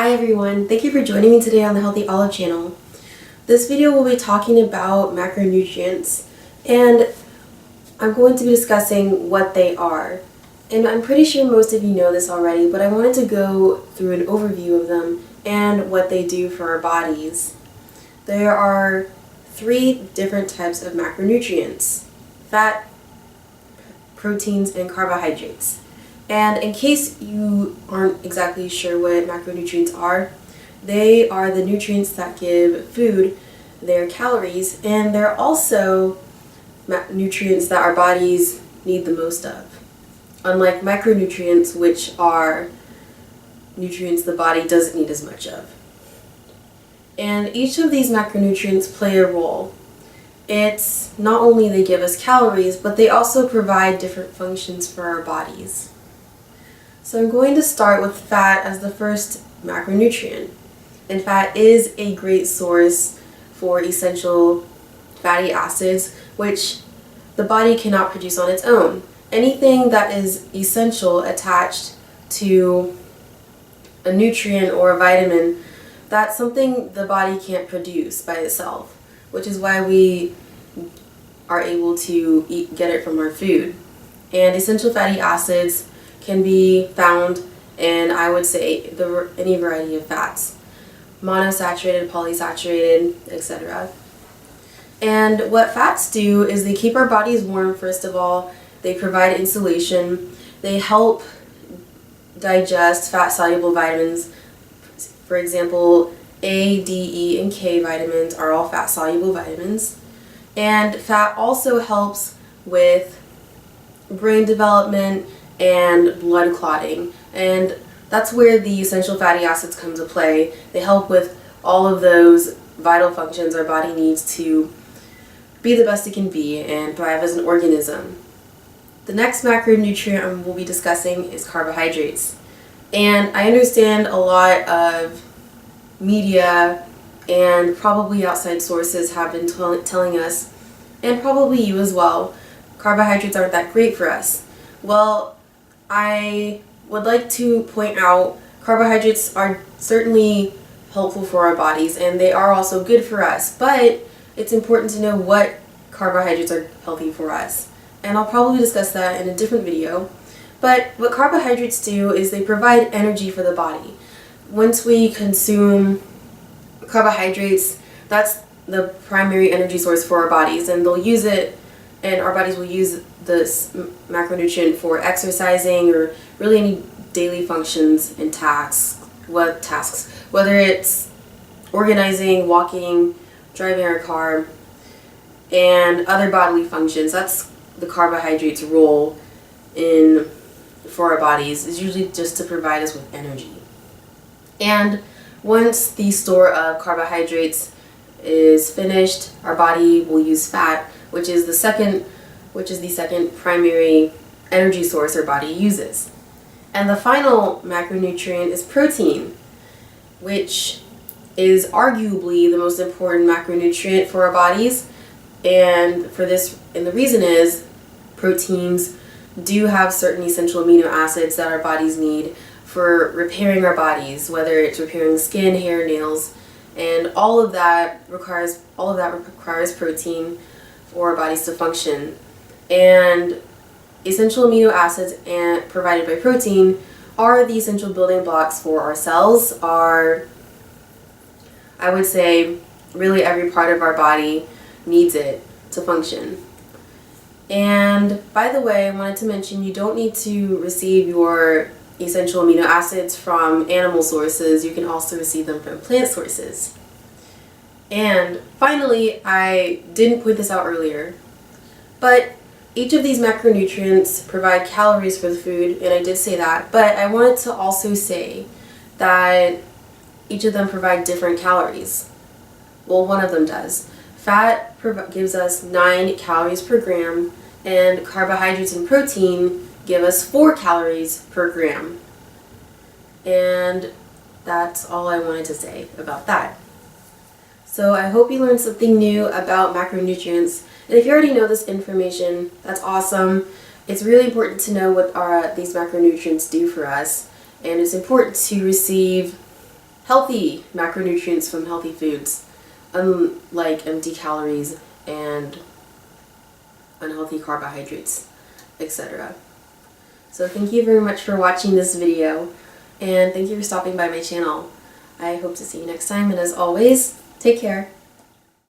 Hi everyone, thank you for joining me today on the Healthy Olive channel. This video will be talking about macronutrients, and I'm going to be discussing what they are. And I'm pretty sure most of you know this already, but I wanted to go through an overview of them and what they do for our bodies. There are 3 different types of macronutrients: fat, proteins, and carbohydrates. And in case you aren't exactly sure what macronutrients are, they are the nutrients that give food their calories, and they're also nutrients that our bodies need the most of. Unlike micronutrients, which are nutrients the body doesn't need as much of. And each of these macronutrients play a role. It's not only they give us calories, but they also provide different functions for our bodies. So I'm going to start with fat as the first macronutrient. And fat is a great source for essential fatty acids, which the body cannot produce on its own. Anything that is essential attached to a nutrient or a vitamin, that's something the body can't produce by itself, which is why we are able to get it from our food. And essential fatty acids can be found in, I would say, any variety of fats: monosaturated, polysaturated, etc. And what fats do is they keep our bodies warm, first of all. They provide insulation. They help digest fat-soluble vitamins. For example, A, D, E, and K vitamins are all fat-soluble vitamins. And fat also helps with brain development and blood clotting, and that's where the essential fatty acids come to play. They help with all of those vital functions our body needs to be the best it can be and thrive as an organism. The next macronutrient we'll be discussing is carbohydrates. And I understand a lot of media and probably outside sources have been telling us, and probably you as well, carbohydrates aren't that great for us. Well, I would like to point out carbohydrates are certainly helpful for our bodies, and they are also good for us, but it's important to know what carbohydrates are healthy for us. And I'll probably discuss that in a different video. But what carbohydrates do is they provide energy for the body. Once we consume carbohydrates, that's the primary energy source for our bodies, and they'll use it, and our bodies will use this macronutrient for exercising or really any daily functions and tasks, whether it's organizing, walking, driving our car, and other bodily functions. That's the carbohydrates' role for our bodies, is usually just to provide us with energy. And once the store of carbohydrates is finished, our body will use fat, which is the second primary energy source our body uses. And the final macronutrient is protein, which is arguably the most important macronutrient for our bodies. And the reason is proteins do have certain essential amino acids that our bodies need for repairing our bodies, whether it's repairing skin, hair, nails, and all of that requires protein for our bodies to function. And essential amino acids provided by protein are the essential building blocks for our cells. I would say really every part of our body needs it to function. And by the way, I wanted to mention you don't need to receive your essential amino acids from animal sources. You can also receive them from plant sources. And finally, I didn't point this out earlier, but each of these macronutrients provide calories for the food, and I did say that, but I wanted to also say that each of them provide different calories. Well, one of them does. Fat gives us 9 calories per gram, and carbohydrates and protein give us 4 calories per gram. And that's all I wanted to say about that. So I hope you learned something new about macronutrients. And if you already know this information, that's awesome. It's really important to know what these macronutrients do for us. And it's important to receive healthy macronutrients from healthy foods, unlike empty calories and unhealthy carbohydrates, etc. So thank you very much for watching this video, and thank you for stopping by my channel. I hope to see you next time, and as always, take care.